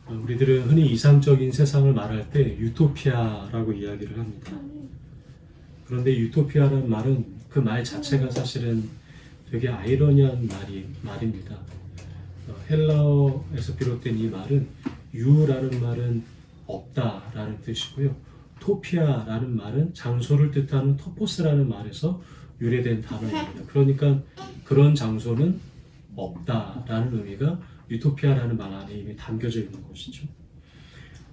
우리들은 흔히 이상적인 세상을 말할 때 유토피아라고 이야기를 합니다. 그런데 유토피아라는 말은 그 말 자체가 사실은 되게 아이러니한 말입니다. 헬라어에서 비롯된 이 말은 유라는 말은 없다라는 뜻이고요. 토피아라는 말은 장소를 뜻하는 토포스라는 말에서 유래된 단어입니다. 그러니까 그런 장소는 없다라는 의미가 유토피아라는 말 안에 이미 담겨져 있는 것이죠.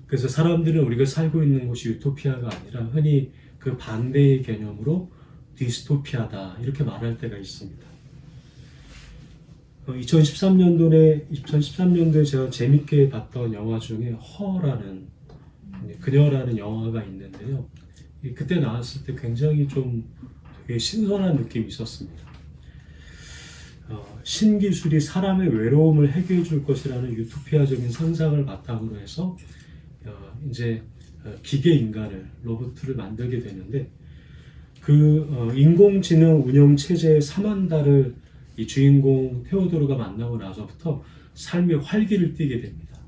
그래서 사람들은 우리가 살고 있는 곳이 유토피아가 아니라 흔히 그 반대의 개념으로 디스토피아다 이렇게 말할 때가 있습니다. 2013년도에 제가 재밌게 봤던 영화 중에 그녀라는 영화가 있는데요. 그때 나왔을 때 굉장히 좀 되게 신선한 느낌이 있었습니다. 신기술이 사람의 외로움을 해결해 줄 것이라는 유토피아적인 상상을 바탕으로 해서 이제 기계 인간을 로봇을 만들게 되는데 그 인공지능 운영 체제의 사만다를 이 주인공 테오도르가 만나고 나서부터 삶의 활기를 띠게 됩니다.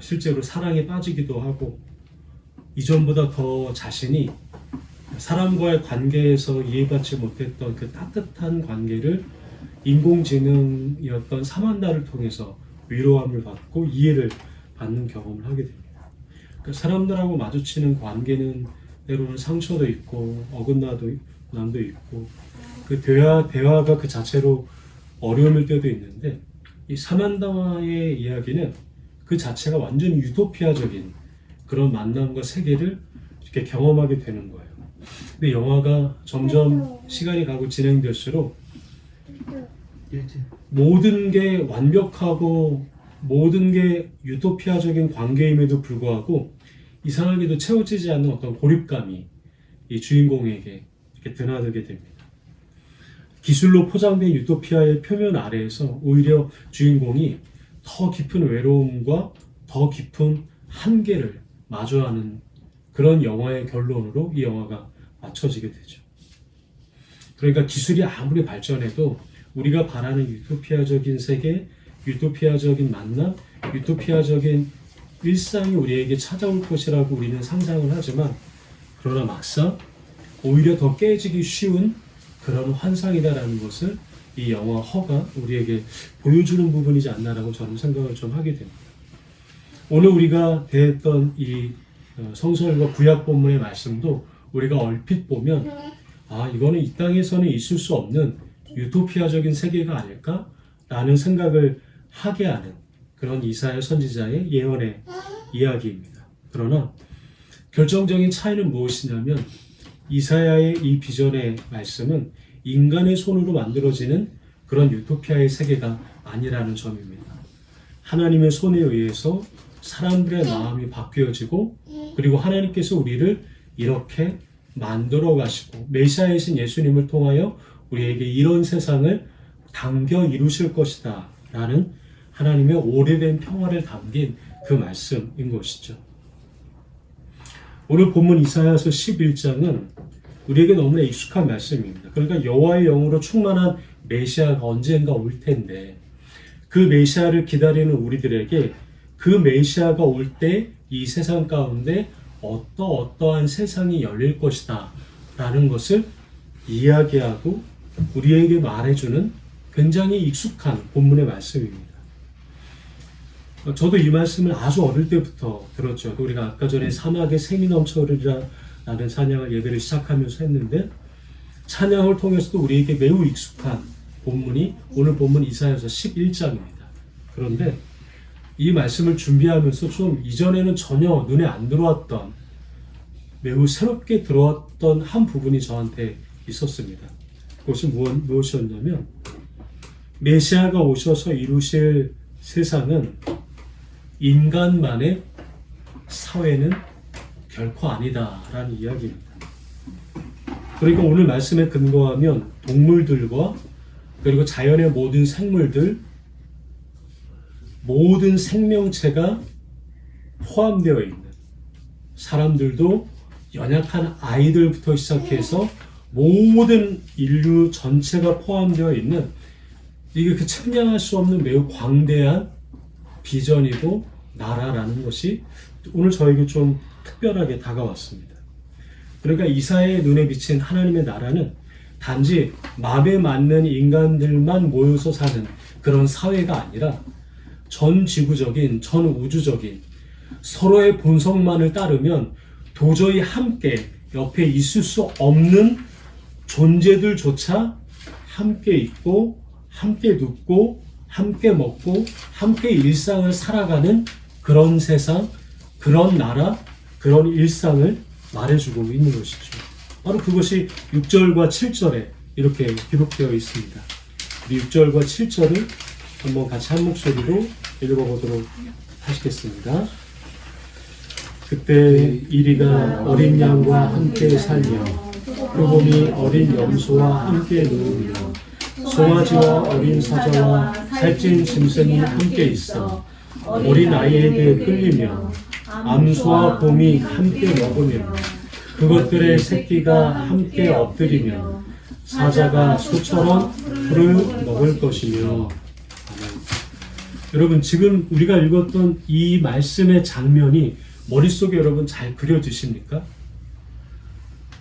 실제로 사랑에 빠지기도 하고 이전보다 더 자신이 사람과의 관계에서 이해받지 못했던 그 따뜻한 관계를 인공지능이었던 사만다를 통해서 위로함을 받고 이해를 받는 경험을 하게 됩니다. 그러니까 사람들하고 마주치는 관계는 때로는 상처도 있고 어긋남도 있고 그 대화가 그 자체로 어려움일 때도 있는데 이 사만다와의 이야기는 그 자체가 완전히 유토피아적인 그런 만남과 세계를 이렇게 경험하게 되는 거예요. 근데 영화가 점점 시간이 가고 진행될수록 모든 게 완벽하고 모든 게 유토피아적인 관계임에도 불구하고 이상하게도 채워지지 않는 어떤 고립감이 이 주인공에게 이렇게 드나들게 됩니다. 기술로 포장된 유토피아의 표면 아래에서 오히려 주인공이 더 깊은 외로움과 더 깊은 한계를 마주하는 그런 영화의 결론으로 이 영화가 맞춰지게 되죠. 그러니까 기술이 아무리 발전해도 우리가 바라는 유토피아적인 세계, 유토피아적인 만남, 유토피아적인 일상이 우리에게 찾아올 것이라고 우리는 상상을 하지만 그러나 막상 오히려 더 깨지기 쉬운 그런 환상이다라는 것을 이 영화 허가 우리에게 보여주는 부분이지 않나라고 저는 생각을 좀 하게 됩니다. 오늘 우리가 대했던 이 성서일과 구약 본문의 말씀도 우리가 얼핏 보면 이거는 이 땅에서는 있을 수 없는 유토피아적인 세계가 아닐까라는 생각을 하게 하는 그런 이사야 선지자의 예언의 이야기입니다. 그러나 결정적인 차이는 무엇이냐면 이사야의 이 비전의 말씀은 인간의 손으로 만들어지는 그런 유토피아의 세계가 아니라는 점입니다. 하나님의 손에 의해서 사람들의 마음이 바뀌어지고 그리고 하나님께서 우리를 이렇게 만들어 가시고 메시아이신 예수님을 통하여 우리에게 이런 세상을 당겨 이루실 것이다 라는 하나님의 오래된 평화를 담긴 그 말씀인 것이죠. 오늘 본문 이사야서 11장은 우리에게 너무나 익숙한 말씀입니다. 그러니까 여호와의 영으로 충만한 메시아가 언젠가 올 텐데 그 메시아를 기다리는 우리들에게 그 메시아가 올 때 이 세상 가운데 어떠한 세상이 열릴 것이다 라는 것을 이야기하고 우리에게 말해주는 굉장히 익숙한 본문의 말씀입니다. 저도 이 말씀을 아주 어릴 때부터 들었죠. 우리가 아까 전에 사막에 샘이 넘쳐흐르리라 라는 찬양을 예배를 시작하면서 했는데 찬양을 통해서도 우리에게 매우 익숙한 본문이 오늘 본문 이사야서 11장입니다. 그런데 이 말씀을 준비하면서 좀 이전에는 전혀 눈에 안 들어왔던 매우 새롭게 들어왔던 한 부분이 저한테 있었습니다. 그것이 무엇이었냐면 메시아가 오셔서 이루실 세상은 인간만의 사회는 결코 아니다라는 이야기입니다. 그러니까 오늘 말씀에 근거하면 동물들과 그리고 자연의 모든 생물들, 모든 생명체가 포함되어 있는 사람들도 연약한 아이들부터 시작해서 모든 인류 전체가 포함되어 있는 이게 그 측량할 수 없는 매우 광대한 비전이고 나라라는 것이 오늘 저에게 좀 특별하게 다가왔습니다. 그러니까 이사야의 눈에 비친 하나님의 나라는 단지 마음에 맞는 인간들만 모여서 사는 그런 사회가 아니라 전 지구적인, 전 우주적인 서로의 본성만을 따르면 도저히 함께 옆에 있을 수 없는 존재들조차 함께 있고, 함께 눕고, 함께 먹고, 함께 일상을 살아가는 그런 세상, 그런 나라, 그런 일상을 말해주고 있는 것이죠. 바로 그것이 6절과 7절에 이렇게 기록되어 있습니다. 우리 6절과 7절을 한번 같이 한 목소리로 읽어보도록 하시겠습니다. 그때 이리가 어린 양과 함께 살며 표범이 어린 염소와 함께 누우며 송아지와 어린 사자와 살찐 짐승이 함께 있어 어린 아이에게 끌리며 암소와 곰이 함께 먹으며 그것들의 새끼가 함께 엎드리며 사자가 소처럼 풀을 먹을 것이며. 여러분, 지금 우리가 읽었던 이 말씀의 장면이 머릿속에 여러분 잘 그려지십니까?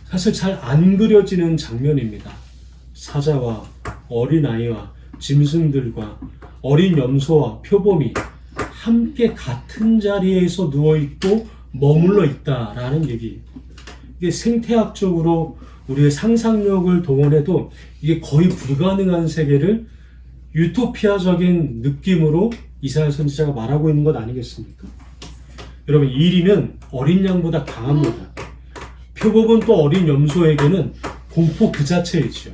사실 잘 안 그려지는 장면입니다. 사자와 어린아이와 짐승들과 어린 염소와 표범이 함께 같은 자리에서 누워있고 머물러 있다라는 얘기. 이게 생태학적으로 우리의 상상력을 동원해도 이게 거의 불가능한 세계를 유토피아적인 느낌으로 이사야 선지자가 말하고 있는 것 아니겠습니까? 여러분, 이리는 어린 양보다 강합니다. 표범은 또 어린 염소에게는 공포 그 자체이지요.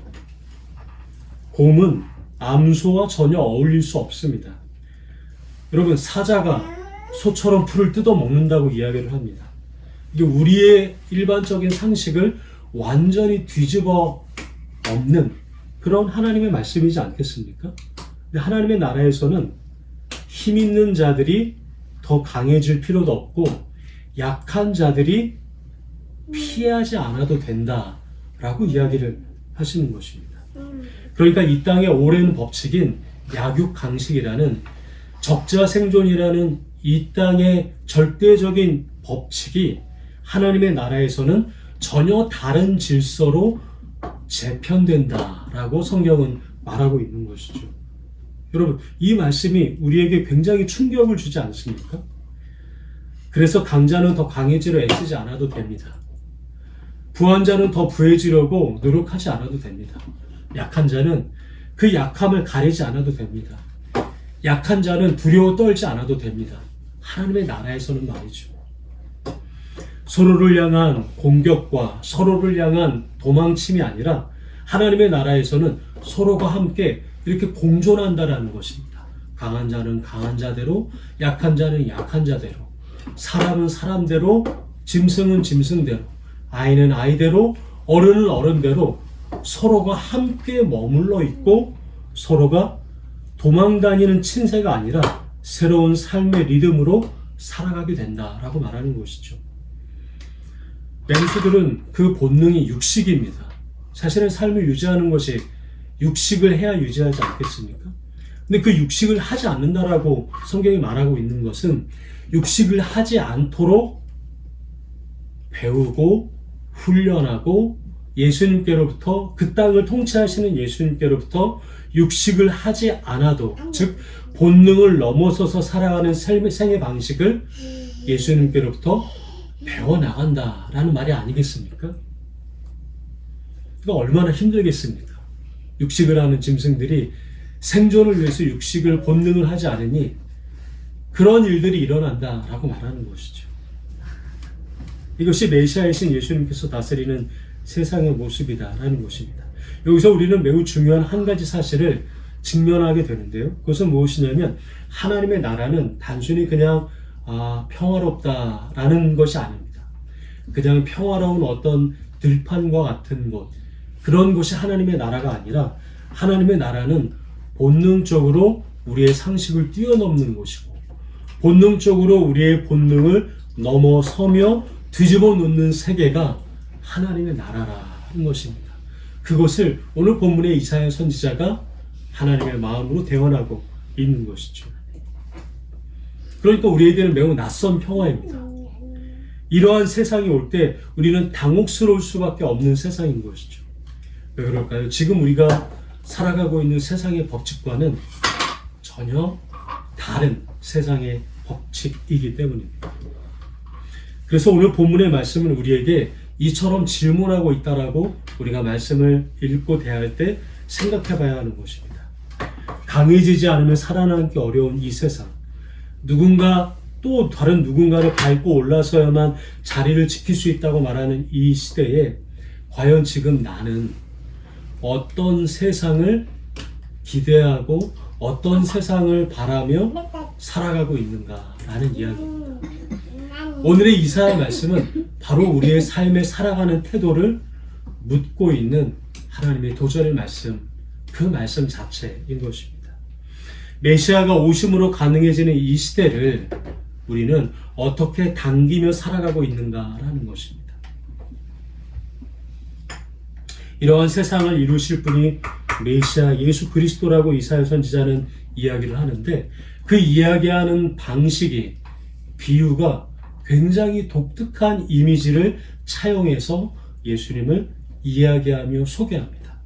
곰은 암소와 전혀 어울릴 수 없습니다. 여러분, 사자가 소처럼 풀을 뜯어 먹는다고 이야기를 합니다. 이게 우리의 일반적인 상식을 완전히 뒤집어 엎는 그런 하나님의 말씀이지 않겠습니까? 근데 하나님의 나라에서는 힘 있는 자들이 더 강해질 필요도 없고 약한 자들이 피하지 않아도 된다라고 이야기를 하시는 것입니다. 그러니까 이 땅의 오랜 법칙인 약육강식이라는 적자생존이라는 이 땅의 절대적인 법칙이 하나님의 나라에서는 전혀 다른 질서로 재편된다라고 성경은 말하고 있는 것이죠. 여러분, 이 말씀이 우리에게 굉장히 충격을 주지 않습니까? 그래서 강자는 더 강해지려 애쓰지 않아도 됩니다. 부한 자는 더 부해지려고 노력하지 않아도 됩니다. 약한 자는 그 약함을 가리지 않아도 됩니다. 약한 자는 두려워 떨지 않아도 됩니다. 하나님의 나라에서는 말이죠. 서로를 향한 공격과 서로를 향한 도망침이 아니라 하나님의 나라에서는 서로가 함께 이렇게 공존한다라는 것입니다. 강한 자는 강한 자대로, 약한 자는 약한 자대로, 사람은 사람대로, 짐승은 짐승대로, 아이는 아이대로, 어른은 어른대로 서로가 함께 머물러 있고 서로가 도망다니는 친세가 아니라 새로운 삶의 리듬으로 살아가게 된다라고 말하는 것이죠. 맹수들은 그 본능이 육식입니다. 사실은 삶을 유지하는 것이 육식을 해야 유지하지 않겠습니까? 근데 그 육식을 하지 않는다라고 성경이 말하고 있는 것은 육식을 하지 않도록 배우고 훈련하고 예수님께로부터, 그 땅을 통치하시는 예수님께로부터 육식을 하지 않아도, 즉 본능을 넘어서서 살아가는 생의 방식을 예수님께로부터 배워나간다라는 말이 아니겠습니까? 그러니까 얼마나 힘들겠습니까? 육식을 하는 짐승들이 생존을 위해서 육식을 본능을 하지 않으니 그런 일들이 일어난다라고 말하는 것이죠. 이것이 메시아이신 예수님께서 다스리는 세상의 모습이다라는 것입니다. 여기서 우리는 매우 중요한 한 가지 사실을 직면하게 되는데요. 그것은 무엇이냐면 하나님의 나라는 단순히 그냥 평화롭다라는 것이 아닙니다. 그냥 평화로운 어떤 들판과 같은 곳, 그런 곳이 하나님의 나라가 아니라 하나님의 나라는 본능적으로 우리의 상식을 뛰어넘는 곳이고 본능적으로 우리의 본능을 넘어서며 뒤집어 놓는 세계가 하나님의 나라라는 것입니다. 그것을 오늘 본문의 이사야 선지자가 하나님의 마음으로 대언하고 있는 것이죠. 그러니까 우리에게는 매우 낯선 평화입니다. 이러한 세상이 올 때 우리는 당혹스러울 수밖에 없는 세상인 것이죠. 왜 그럴까요? 지금 우리가 살아가고 있는 세상의 법칙과는 전혀 다른 세상의 법칙이기 때문입니다. 그래서 오늘 본문의 말씀은 우리에게 이처럼 질문하고 있다라고 우리가 말씀을 읽고 대할 때 생각해 봐야 하는 것입니다. 강해지지 않으면 살아남기 어려운 이 세상, 누군가 또 다른 누군가를 밟고 올라서야만 자리를 지킬 수 있다고 말하는 이 시대에 과연 지금 나는 어떤 세상을 기대하고 어떤 세상을 바라며 살아가고 있는가라는 이야기입니다. 오늘의 이사야 말씀은 바로 우리의 삶에 살아가는 태도를 묻고 있는 하나님의 도전의 말씀, 그 말씀 자체인 것입니다. 메시아가 오심으로 가능해지는 이 시대를 우리는 어떻게 당기며 살아가고 있는가라는 것입니다. 이러한 세상을 이루실 분이 메시아 예수 그리스도라고 이사야 선지자는 이야기를 하는데, 그 이야기하는 방식이, 비유가 굉장히 독특한 이미지를 차용해서 예수님을 이야기하며 소개합니다.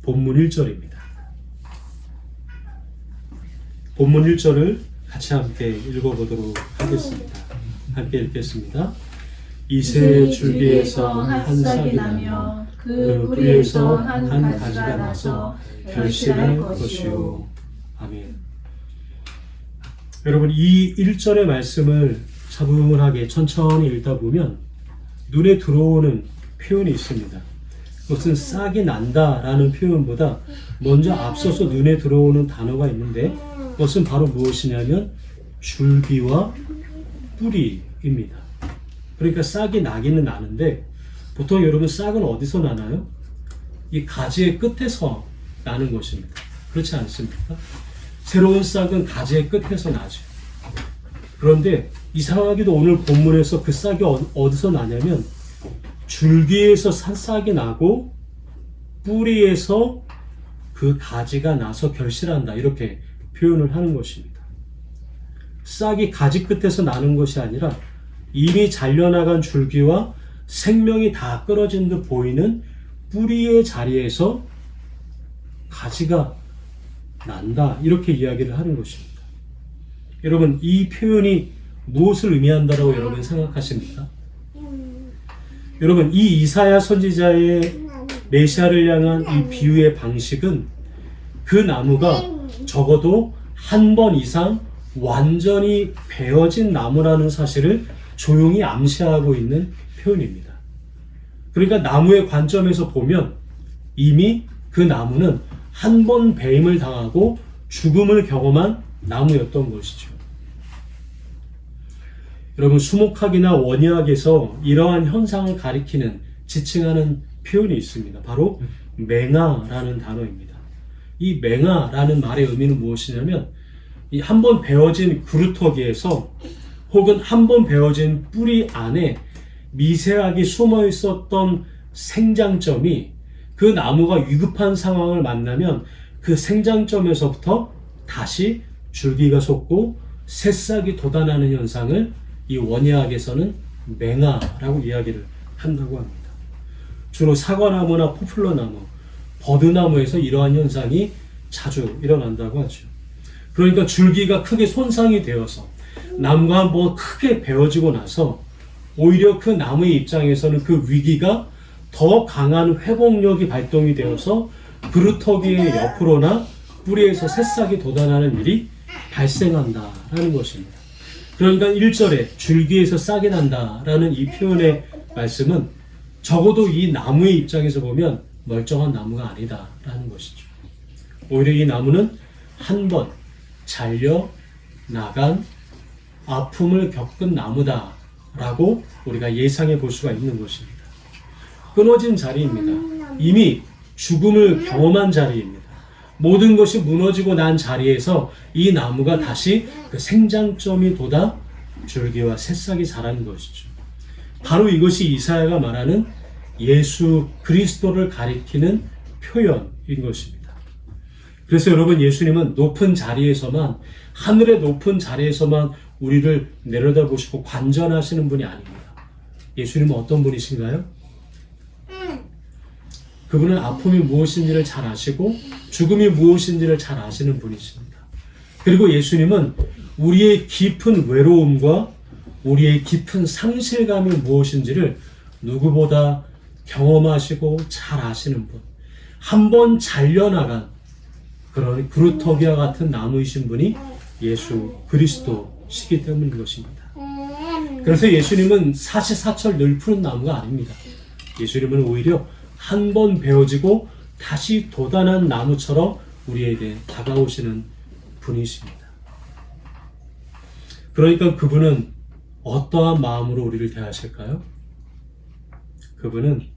본문 1절입니다. 본문 1절을 같이 함께 읽어보도록 하겠습니다. 함께 읽겠습니다. 이새 줄기에서 한 싹이 나며 그 뿌리에서 한 가지가 나서 결실할 것이요. 아멘. 여러분, 이 1절의 말씀을 차분하게 천천히 읽다 보면 눈에 들어오는 표현이 있습니다. 그것은 싹이 난다라는 표현보다 먼저 앞서서 눈에 들어오는 단어가 있는데, 그것은 바로 무엇이냐면 줄기와 뿌리입니다. 그러니까 싹이 나기는 나는데, 보통 여러분 싹은 어디서 나나요? 이 가지의 끝에서 나는 것입니다. 그렇지 않습니까? 새로운 싹은 가지의 끝에서 나죠. 그런데 이상하게도 오늘 본문에서 그 싹이 어디서 나냐면 줄기에서 싹이 나고 뿌리에서 그 가지가 나서 결실한다, 이렇게 표현을 하는 것입니다. 싹이 가지 끝에서 나는 것이 아니라 이미 잘려나간 줄기와 생명이 다 끊어진 듯 보이는 뿌리의 자리에서 가지가 난다, 이렇게 이야기를 하는 것입니다. 여러분, 이 표현이 무엇을 의미한다라고 여러분 생각하십니까? 여러분, 이 이사야 선지자의 메시아를 향한 이 비유의 방식은 그 나무가 적어도 한 번 이상 완전히 베어진 나무라는 사실을 조용히 암시하고 있는 표현입니다. 그러니까 나무의 관점에서 보면 이미 그 나무는 한 번 배임을 당하고 죽음을 경험한 나무였던 것이죠. 여러분, 수목학이나 원예학에서 이러한 현상을 가리키는, 지칭하는 표현이 있습니다. 바로 맹아라는 단어입니다. 이 맹아라는 말의 의미는 무엇이냐면, 이 한 번 베어진 그루터기에서 혹은 한 번 베어진 뿌리 안에 미세하게 숨어 있었던 생장점이 그 나무가 위급한 상황을 만나면 그 생장점에서부터 다시 줄기가 솟고 새싹이 돋아나는 현상을 이 원예학에서는 맹아라고 이야기를 한다고 합니다. 주로 사과나무나 포플러나무, 버드나무에서 이러한 현상이 자주 일어난다고 하죠. 그러니까 줄기가 크게 손상이 되어서 나무가 한번 크게 베어지고 나서 오히려 그 나무의 입장에서는 그 위기가 더 강한 회복력이 발동이 되어서 그루터기의 옆으로나 뿌리에서 새싹이 돋아나는 일이 발생한다라는 것입니다. 그러니까 1절에 줄기에서 싹이 난다라는 이 표현의 말씀은 적어도 이 나무의 입장에서 보면 멀쩡한 나무가 아니다라는 것이죠. 오히려 이 나무는 한 번 잘려 나간 아픔을 겪은 나무다라고 우리가 예상해 볼 수가 있는 것입니다. 끊어진 자리입니다. 이미 죽음을 경험한 자리입니다. 모든 것이 무너지고 난 자리에서 이 나무가 다시 그 생장점이 돋아 줄기와 새싹이 자란 것이죠. 바로 이것이 이사야가 말하는 예수 그리스도를 가리키는 표현인 것입니다. 그래서 여러분, 예수님은 높은 자리에서만, 하늘의 높은 자리에서만 우리를 내려다보시고 관전하시는 분이 아닙니다. 예수님은 어떤 분이신가요? 그분은 아픔이 무엇인지를 잘 아시고 죽음이 무엇인지를 잘 아시는 분이십니다. 그리고 예수님은 우리의 깊은 외로움과 우리의 깊은 상실감이 무엇인지를 누구보다 경험하시고 잘 아시는 분, 한 번 잘려나간 그런 그루터기와 같은 나무이신 분이 예수 그리스도시기 때문인 것입니다. 그래서 예수님은 사시사철 늘 푸른 나무가 아닙니다. 예수님은 오히려 한 번 베어지고 다시 돋아난 나무처럼 우리에게 다가오시는 분이십니다. 그러니까 그분은 어떠한 마음으로 우리를 대하실까요? 그분은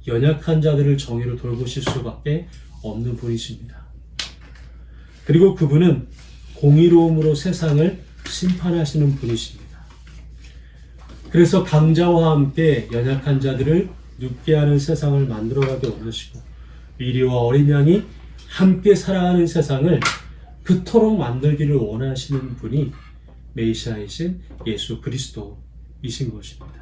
연약한 자들을 정의로 돌보실 수밖에 없는 분이십니다. 그리고 그분은 공의로움으로 세상을 심판하시는 분이십니다. 그래서 강자와 함께 연약한 자들을 눕게 하는 세상을 만들어가기 원하시고 미리와 어린 양이 함께 살아가는 세상을 그토록 만들기를 원하시는 분이 메시아이신 예수 그리스도이신 것입니다.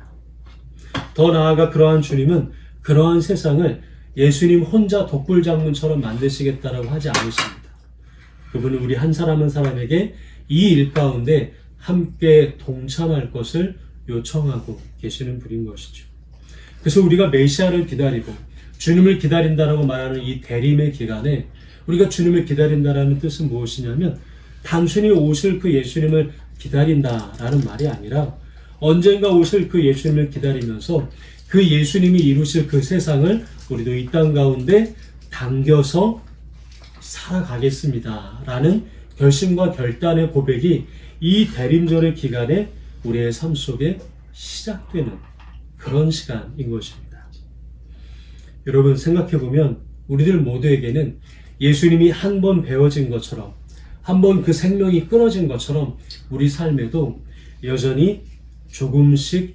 더 나아가 그러한 주님은 그러한 세상을 예수님 혼자 독불장군처럼 만드시겠다라고 하지 않으십니다. 그분은 우리 한 사람 한 사람에게 이 일 가운데 함께 동참할 것을 요청하고 계시는 분인 것이죠. 그래서 우리가 메시아를 기다리고 주님을 기다린다라고 말하는 이 대림의 기간에 우리가 주님을 기다린다라는 뜻은 무엇이냐면 단순히 오실 그 예수님을 기다린다라는 말이 아니라 언젠가 오실 그 예수님을 기다리면서 그 예수님이 이루실 그 세상을 우리도 이 땅 가운데 당겨서 살아가겠습니다 라는 결심과 결단의 고백이 이 대림절의 기간에 우리의 삶 속에 시작되는 그런 시간인 것입니다. 여러분 생각해보면 우리들 모두에게는 예수님이 한 번 베어진 것처럼 한 번 그 생명이 끊어진 것처럼 우리 삶에도 여전히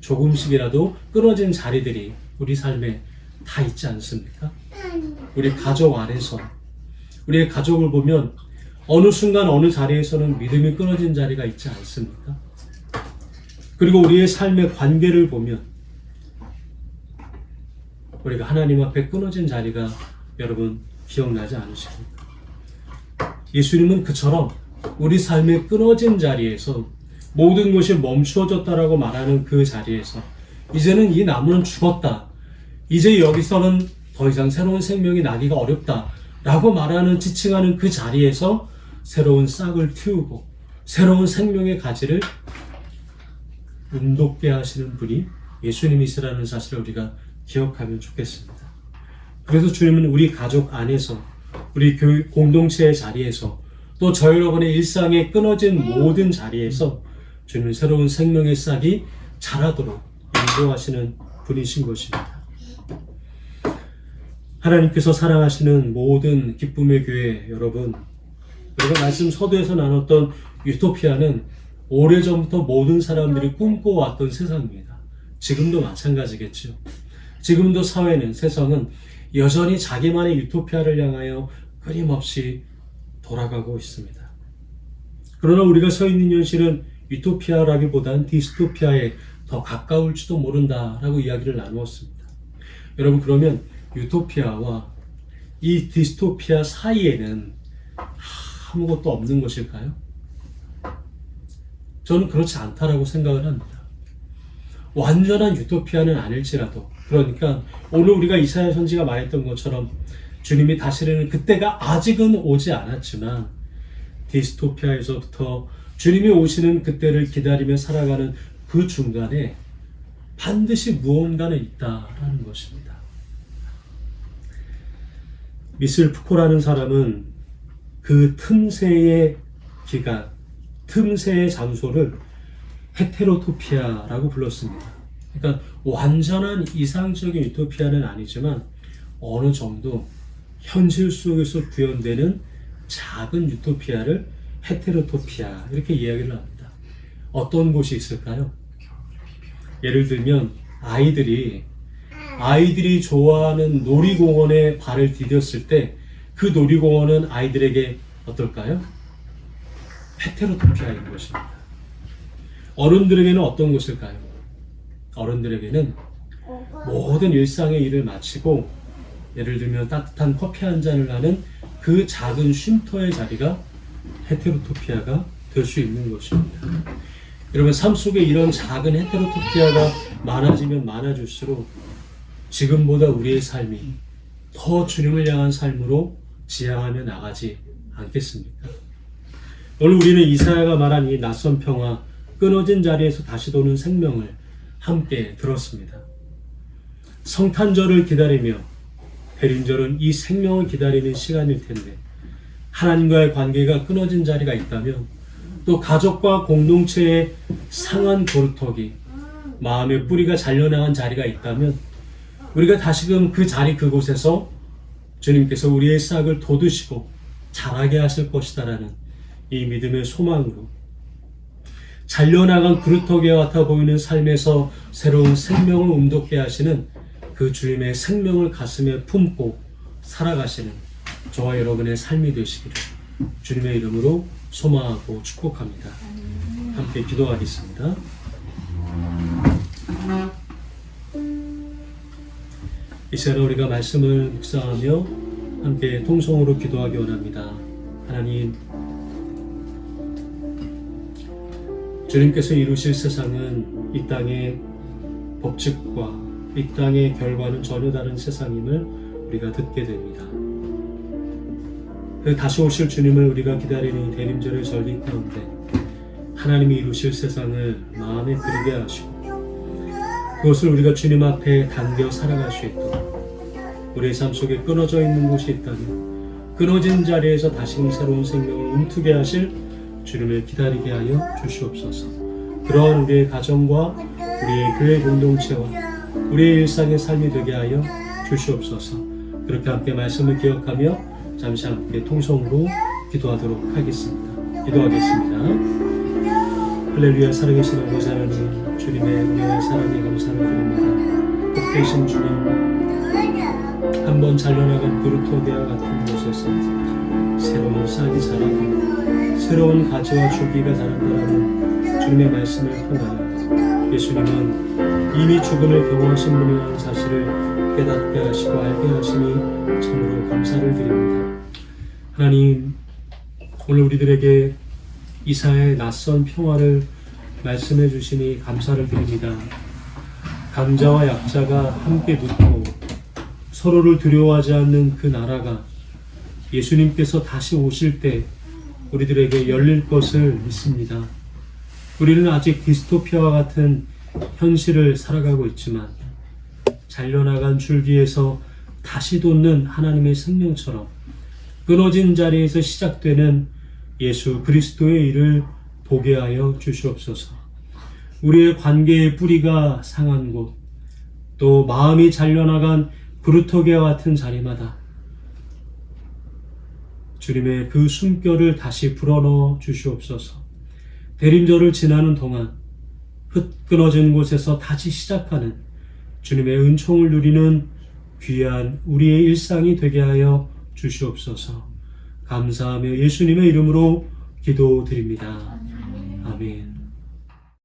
조금씩이라도 끊어진 자리들이 우리 삶에 다 있지 않습니까? 우리 가족 안에서 우리의 가족을 보면 어느 순간 어느 자리에서는 믿음이 끊어진 자리가 있지 않습니까? 그리고 우리의 삶의 관계를 보면 우리가 하나님 앞에 끊어진 자리가 여러분 기억나지 않으십니까? 예수님은 그처럼 우리 삶의 끊어진 자리에서 모든 것이 멈추어졌다라고 말하는 그 자리에서 이제는 이 나무는 죽었다. 이제 여기서는 더 이상 새로운 생명이 나기가 어렵다. 라고 말하는 지칭하는 그 자리에서 새로운 싹을 틔우고 새로운 생명의 가지를 운돋게 하시는 분이 예수님이시라는 사실을 우리가 기억하면 좋겠습니다. 그래서 주님은 우리 가족 안에서 우리 교육 공동체의 자리에서 또 저 여러분의 일상에 끊어진 모든 자리에서 주님은 새로운 생명의 싹이 자라도록 인도하시는 분이신 것입니다. 하나님께서 사랑하시는 모든 기쁨의 교회 여러분, 우리가 말씀 서두에서 나눴던 유토피아는 오래전부터 모든 사람들이 꿈꿔왔던 세상입니다. 지금도 마찬가지겠죠. 지금도 사회는 세상은 여전히 자기만의 유토피아를 향하여 끊임없이 돌아가고 있습니다. 그러나 우리가 서 있는 현실은 유토피아라기보단 디스토피아에 더 가까울지도 모른다라고 이야기를 나누었습니다. 여러분 그러면 유토피아와 이 디스토피아 사이에는 아무것도 없는 것일까요? 저는 그렇지 않다라고 생각을 합니다. 완전한 유토피아는 아닐지라도 그러니까 오늘 우리가 이사야 선지가 말했던 것처럼 주님이 다시는 그때가 아직은 오지 않았지만 디스토피아에서부터 주님이 오시는 그때를 기다리며 살아가는 그 중간에 반드시 무언가는 있다라는 것입니다. 미슬 푸코라는 사람은 그 틈새의 기간, 틈새의 장소를 헤테로토피아라고 불렀습니다. 그러니까 완전한 이상적인 유토피아는 아니지만 어느 정도 현실 속에서 구현되는 작은 유토피아를 헤테로토피아 이렇게 이야기를 합니다. 어떤 곳이 있을까요? 예를 들면 아이들이 좋아하는 놀이공원에 발을 디뎠을 때 그 놀이공원은 아이들에게 어떨까요? 헤테로토피아인 것입니다. 어른들에게는 어떤 것일까요? 어른들에게는 모든 일상의 일을 마치고 예를 들면 따뜻한 커피 한 잔을 하는 그 작은 쉼터의 자리가 헤테로토피아가 될 수 있는 것입니다. 여러분, 삶 속에 이런 작은 헤테로토피아가 많아지면 많아질수록 지금보다 우리의 삶이 더 주님을 향한 삶으로 지향하며 나가지 않겠습니까? 오늘 우리는 이사야가 말한 이 낯선 평화, 끊어진 자리에서 다시 도는 생명을 함께 들었습니다. 성탄절을 기다리며 대림절은 이 생명을 기다리는 시간일 텐데, 하나님과의 관계가 끊어진 자리가 있다면, 또 가족과 공동체의 상한 고루터기, 마음의 뿌리가 잘려나간 자리가 있다면, 우리가 다시금 그 자리 그곳에서 주님께서 우리의 싹을 돋우시고 자라게 하실 것이다라는 이 믿음의 소망으로 잘려나간 그루터기와 같아 보이는 삶에서 새로운 생명을 움돋게 하시는 그 주님의 생명을 가슴에 품고 살아가시는 저와 여러분의 삶이 되시기를 주님의 이름으로 소망하고 축복합니다. 함께 기도하겠습니다. 이 시간에 우리가 말씀을 묵상하며 함께 통성으로 기도하기 원합니다. 하나님, 주님께서 이루실 세상은 이 땅의 법칙과 이 땅의 결과는 전혀 다른 세상임을 우리가 듣게 됩니다. 그 다시 오실 주님을 우리가 기다리는 이 대림절의 절기 가운데 하나님이 이루실 세상을 마음에 그리게 하시고 그것을 우리가 주님 앞에 당겨 살아갈 수 있도록 우리의 삶 속에 끊어져 있는 곳이 있다면 끊어진 자리에서 다시금 새로운 생명을 움트게 하실 주님을 기다리게 하여 주시옵소서. 그러한 우리의 가정과 우리의 교회 공동체와 우리의 일상의 삶이 되게 하여 주시옵소서. 그렇게 함께 말씀을 기억하며 잠시 함께 통성으로 기도하도록 하겠습니다. 기도하겠습니다. 할렐루야. 살아계신 아버지 하나님, 주님의 은혜와 사랑에 감사를 드립니다. 복되신 주님, 한번 잘려나간 그루터기와 같은 곳에서 새로운 싹이 자라고 새로운 가지와 줄기가 자란다라는 주님의 말씀을 통하여 예수님은 이미 죽음을 경험하신 분이라는 사실을 깨닫게 하시고 알게 하시니 참으로 감사를 드립니다. 하나님, 오늘 우리들에게 이사야의 낯선 평화를 말씀해 주시니 감사를 드립니다. 강자와 약자가 함께 눕고 서로를 두려워하지 않는 그 나라가 예수님께서 다시 오실 때 우리들에게 열릴 것을 믿습니다. 우리는 아직 디스토피아와 같은 현실을 살아가고 있지만 잘려나간 줄기에서 다시 돋는 하나님의 생명처럼 끊어진 자리에서 시작되는 예수 그리스도의 일을 보게 하여 주시옵소서. 우리의 관계의 뿌리가 상한 곳, 또 마음이 잘려나간 그루터기와 같은 자리마다 주님의 그 숨결을 다시 불어넣어 주시옵소서. 대림절을 지나는 동안 끊어진 곳에서 다시 시작하는 주님의 은총을 누리는 귀한 우리의 일상이 되게 하여 주시옵소서. 감사하며 예수님의 이름으로 기도드립니다. 아멘.